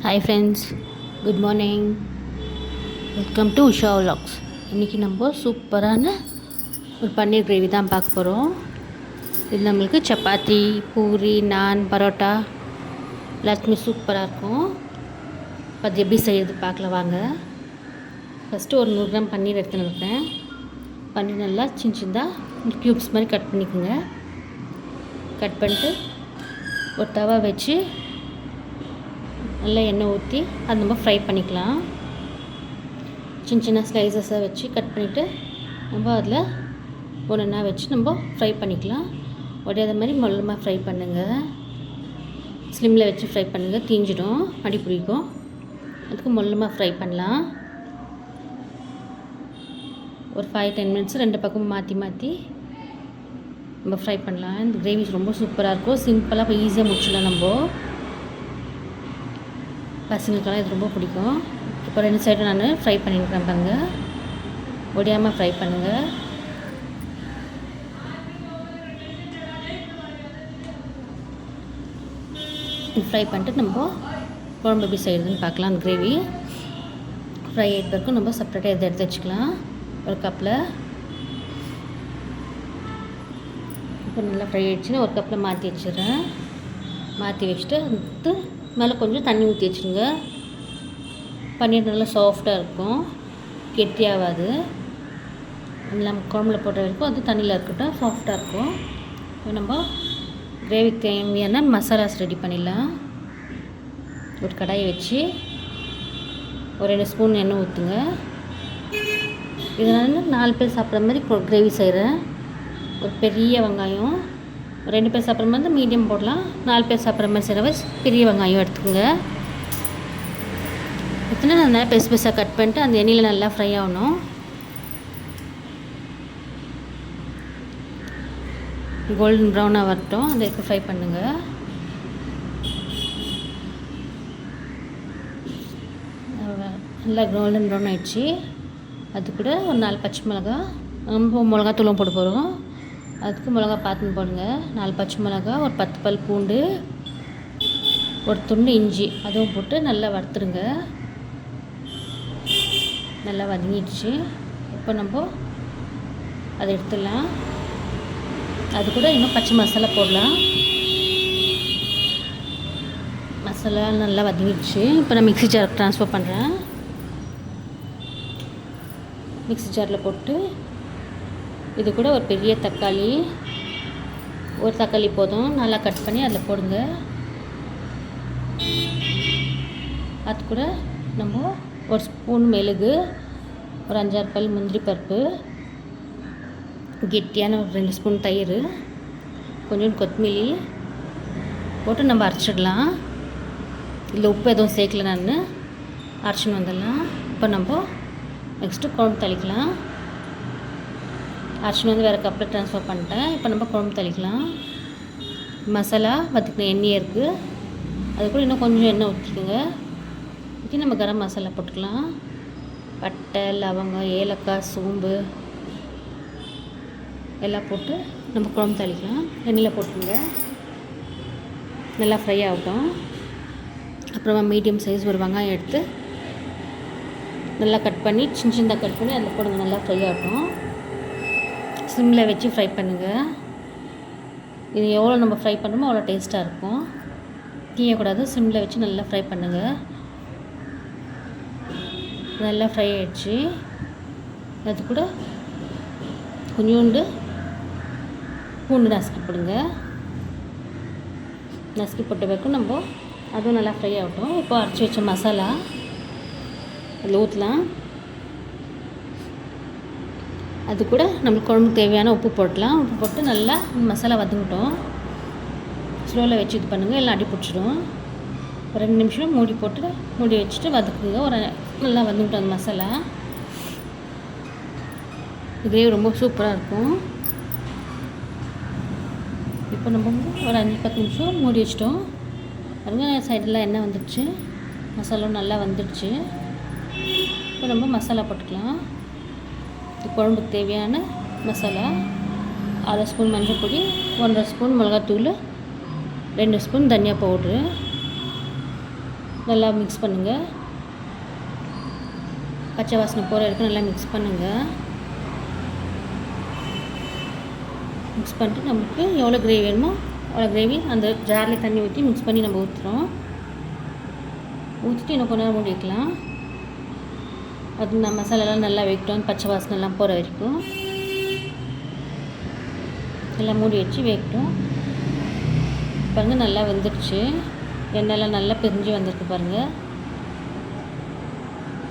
Hi friends, good morning. Welcome to Usha vlogs. இன்றைக்கி நம்ம சூப்பரான ஒரு பன்னீர் கிரேவி தான் பார்க்க போகிறோம். இது நம்மளுக்கு சப்பாத்தி, பூரி, நான், பரோட்டா எல்லாத்துக்குமே சூப்பராக இருக்கும். அது எப்படி செய்கிறது பார்க்கலாம் வாங்க. ஃபஸ்ட்டு ஒரு 100 கிராம் பன்னீர் எடுத்துன்னு இருக்கேன். பன்னீர் நல்லா சின்னதாக க்யூப்ஸ் மாதிரி கட் பண்ணிக்கோங்க. கட் பண்ணிட்டு ஒரு தவா வச்சு நல்லா எண்ணெய் ஊற்றி அது நம்ம ஃப்ரை பண்ணிக்கலாம். சின்ன சின்ன ஸ்லைசஸாக வச்சு கட் பண்ணிவிட்டு நம்ம அதில் ஒன்றா வச்சு நம்ம ஃப்ரை பண்ணிக்கலாம். உடையாத மாதிரி மொல்லமாக ஃப்ரை பண்ணுங்கள். ஸ்லிம்மில் வச்சு ஃப்ரை பண்ணுங்கள், தீஞ்சிடும், அடி பிடிக்கும். அதுக்கு மொல்லமாக ஃப்ரை பண்ணலாம். ஒரு 5-10 மினிட்ஸ் ரெண்டு பக்கமும் மாற்றி மாற்றி நம்ம ஃப்ரை பண்ணலாம். இந்த கிரேவி ரொம்ப சூப்பராக இருக்கும். சிம்பிளாக இப்போ ஈஸியாக முடிச்சிடலாம். நம்ம பசங்களுக்கெல்லாம் இது ரொம்ப பிடிக்கும். இப்போ 2 சைடும் நான் ஃப்ரை பண்ணியிருக்கேன் பாருங்க. ஒடியாமல் ஃப்ரை பண்ணுங்கள். ஃப்ரை பண்ணிட்டு நம்ம குழம்பு எப்படி செய்கிறதுன்னு பார்க்கலாம். அந்த கிரேவி ஃப்ரை ஆகிட்டு வரைக்கும் நம்ம செப்பரேட்டாக இதை எடுத்து வச்சுக்கலாம். ஒரு கப்பில் இப்போ நல்லா ஃப்ரை ஆகிடுச்சுன்னா ஒரு கப்பில் மாற்றி வச்சிடுறேன். மாற்றி வச்சுட்டு அது மேலே கொஞ்சம் தண்ணி ஊற்றி வச்சுருங்க. பன்னீர் நல்லா சாஃப்டாக இருக்கும், கெட்டியாகாது. நம்ம குழம்புல போட்ட வரைக்கும் அது தண்ணியில் இருக்கட்டும், சாஃப்டாக இருக்கும். இப்போ நம்ம கிரேவிக்கு தேவையான மசாலாஸ் ரெடி பண்ணிடலாம். ஒரு கடாயை வச்சு ஒரு 2 ஸ்பூன் எண்ணெய் ஊற்றுங்க. இது நான் 4 பேர் சாப்பிட்ற மாதிரி கிரேவி செய்கிறேன். ஒரு பெரிய வெங்காயம், 2 பேர் சாப்பிட்ற மாதிரி மீடியம் போடலாம். 4 பேர் சாப்பிட்ற மாதிரி செய்கிற பெரிய வெங்காயம் எடுத்துக்கோங்க. எத்தனை நல்லா பெருசு பெருசாக கட் பண்ணிட்டு அந்த எண்ணெயில் நல்லா ஃப்ரை ஆகணும். கோல்டன் ப்ரௌனாக வரட்டும், அதை இப்போ ஃப்ரை பண்ணுங்கள். நல்லா கோல்டன் ப்ரௌன் ஆகிடுச்சு. அது கூட ஒரு 4 பச்சை மிளகா, நம்ம மிளகாத்தூளும் போட போகிறோம். அதுக்கு மிளகா பார்த்துன்னு போடுங்க. 4 பச்சை மிளகா, ஒரு 10 பல் பூண்டு, ஒரு துண்டு இஞ்சி, அதுவும் போட்டு நல்லா வறுத்துருங்க. நல்லா வதங்கிடுச்சு. இப்போ நம்ம அதை எடுத்துடலாம். அது கூட இன்னும் பச்சை மசாலா போடலாம். மசாலா நல்லா வதங்கிடுச்சு. இப்போ நான் மிக்ஸி ஜாருக்கு ட்ரான்ஸ்ஃபர் பண்ணுறேன். மிக்ஸி ஜாரில் போட்டு இது கூட ஒரு பெரிய தக்காளி, ஒரு தக்காளி போதும், நல்லா கட் பண்ணி அதில் போடுங்க. அது கூட நம்ம ஒரு ஸ்பூன் மெழுகு, ஒரு 5-6 பல் முந்திரி பருப்பு, கெட்டியான ஒரு 2 ஸ்பூன் தயிர், கொஞ்சம் கொத்தமல்லி போட்டு நம்ம அரைச்சிடலாம். இதில் உப்பு எதுவும் சேர்க்கல, நான் அரைச்சின்னு வந்துடலாம். இப்போ நம்ம நெக்ஸ்ட்டு குழம்பு தளிக்கலாம். அரிசி வந்து வேறு கப்பில் ட்ரான்ஸ்ஃபர் பண்ணிட்டேன். இப்போ நம்ம குழம்பு தளிக்கலாம். மசாலா வதக்கின எண்ணெய் இருக்குது, அது கூட இன்னும் கொஞ்சம் எண்ணெய் ஊற்றிக்கோங்க. ஊற்றி நம்ம கரம் மசாலா போட்டுக்கலாம். பட்டை, லவங்கம், ஏலக்காய், சோம்பு எல்லாம் போட்டு நம்ம குழம்பு தளிக்கலாம். எண்ணெயில் போட்டுருங்க. நல்லா ஃப்ரை ஆகட்டும். அப்புறமா மீடியம் சைஸ் ஒரு வெங்காயம் எடுத்து நல்லா கட் பண்ணி சின்ன சின்னதாக கட் பண்ணி அதில் போடுங்க. நல்லா ஃப்ரை ஆகட்டும். சிம்மில் வச்சு ஃப்ரை பண்ணுங்கள். இது எவ்வளோ நம்ம ஃப்ரை பண்ணுமோ அவ்வளோ டேஸ்ட்டாக இருக்கும். தீயக்கூடாது, சிம்மில் வச்சு நல்லா ஃப்ரை பண்ணுங்கள். நல்லா ஃப்ரை ஆகிடுச்சு. அது கூட கொஞ்சோண்டு பூண்டு நசுக்கி போடுங்க. நசுக்கி போட்ட வரைக்கும் நம்ம அதுவும் நல்லா ஃப்ரை ஆகட்டும். இப்போ அரைச்சி வச்ச மசாலா அதில் ஊற்றலாம். அது கூட நம்மளுக்கு குழம்புக்கு தேவையான உப்பு போடலாம். உப்பு போட்டு நல்லா மசாலா வதங்கட்டும். ஸ்லோவில் வச்சு இது பண்ணுங்கள், எல்லாம் அடி பிடிச்சிடும். ஒரு 2 நிமிஷம் மூடி வச்சுட்டு வதக்குங்க. ஒரு நல்லா வதங்கிட்டோம் அந்த மசாலா. கிரேவி ரொம்ப சூப்பராக இருக்கும். இப்போ நம்ம ஒரு 5-10 நிமிஷம் மூடி வச்சிட்டோம். பாருங்க, சைடெல்லாம் எண்ணெய் வந்துடுச்சு, மசாலாவும் நல்லா வந்துடுச்சு. இப்போ நம்ம மசாலா போட்டுக்கலாம். குழம்புக்கு தேவையான மசாலா 1/2 ஸ்பூன் மஞ்சள் பொடி, 1/2 ஸ்பூன் மிளகாத்தூள், 2 ஸ்பூன் தனியா பவுட்ரு, நல்லா மிக்ஸ் பண்ணுங்கள். பச்சை வாசனை போகிற வரைக்கும் நல்லா மிக்ஸ் பண்ணுங்கள். மிக்ஸ் பண்ணிட்டு நமக்கு எவ்வளோ கிரேவி வேணுமோ அவ்வளோ கிரேவி அந்த ஜாரில் தண்ணி ஊற்றி மிக்ஸ் பண்ணி நம்ம ஊற்றுறோம். ஊற்றிட்டு இன்னும் கொஞ்ச நேரம் மூடி வைக்கலாம். அது நம்ம மசாலாலாம் நல்லா வைக்கட்டும், பச்சை வாசனைலாம் போகிற வரைக்கும் எல்லாம் மூடி வச்சு வைக்கட்டும். பாருங்கள் நல்லா வெந்துடுச்சு, எண்ணெயெல்லாம் நல்லா பிரிஞ்சு வந்திருக்கு பாருங்கள்.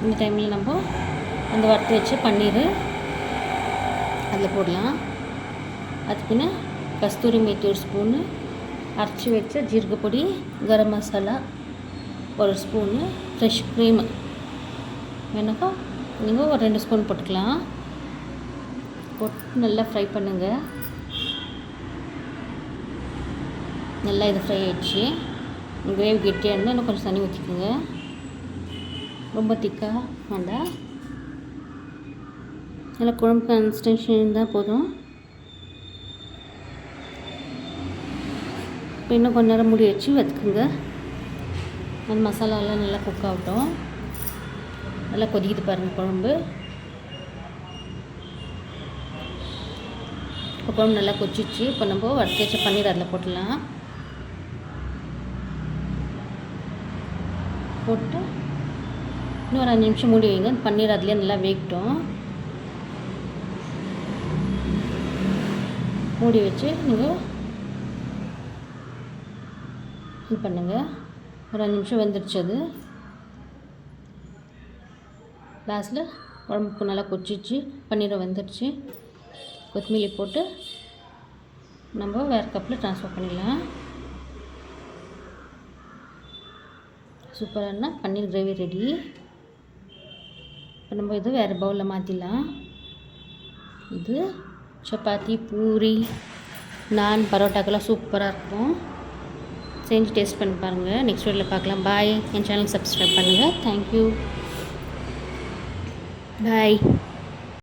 இந்த டைமில் நம்ம அந்த வறுத்து வச்சு பன்னீர் அதில் போடலாம். அதுக்குன்னு கஸ்தூரி மேத்தி ஒரு ஸ்பூனு, அரைச்சி வச்ச ஜீரகப்பொடி, கரம் மசாலா ஒரு ஸ்பூனு, ஃப்ரெஷ் க்ரீமு வேணுக்கா நீங்கள் ஒரு 2 ஸ்பூன் போட்டுக்கலாம். போட்டு நல்லா ஃப்ரை பண்ணுங்கள். நல்லா இது ஃப்ரை ஆகிடுச்சு. கிரேவி கெட்டியாக இருந்தால் இன்னும் கொஞ்சம் தண்ணி ஊற்றிக்குங்க. ரொம்ப திக்காக வேண்டாம், நல்லா குழம்பு கன்சிஸ்டன்சி இருந்தால் போதும். இப்போ இன்னும் கொஞ்ச நேரம் மூடி வச்சு வச்சுக்குங்க. அந்த மசாலாலாம் நல்லா குக் ஆகட்டும். நல்லா கொதிக்குது பாருங்கள் குழம்பு. இப்போ குழம்பு நல்லா கொதிச்சிச்சு. இப்போ நம்ம வறுத்து வச்ச பன்னீர் அதில் போட்டுடலாம். போட்டு இன்னும் ஒரு 5 நிமிஷம் மூடி வைங்க. பன்னீர் அதுலேயே நல்லா வேகட்டும். மூடி வச்சு நீங்கள் இது பண்ணுங்கள். ஒரு 5 நிமிஷம் வெந்துடுச்சு. அது லாஸ்ட்டில் குழம்புக்கு நல்லா கொச்சிச்சு, பன்னீரை வெந்துடுச்சு. கொத்தமல்லி போட்டு நம்ம வேறு கப்பில் ட்ரான்ஸ்ஃபர் பண்ணிடலாம். சூப்பரான பன்னீர் கிரேவி ரெடி. இப்போ நம்ம இது வேறு பவுலில் மாற்றிடலாம். இது சப்பாத்தி, பூரி, நான், பரோட்டாக்கெல்லாம் சூப்பராக இருக்கும். செஞ்சு டேஸ்ட் பண்ணி பாருங்கள். நெக்ஸ்ட் வீடியோவில் பார்க்கலாம். பாய். என் சேனலுக்கு சப்ஸ்கிரைப் பண்ணுங்கள். தேங்க்யூ. பாய்.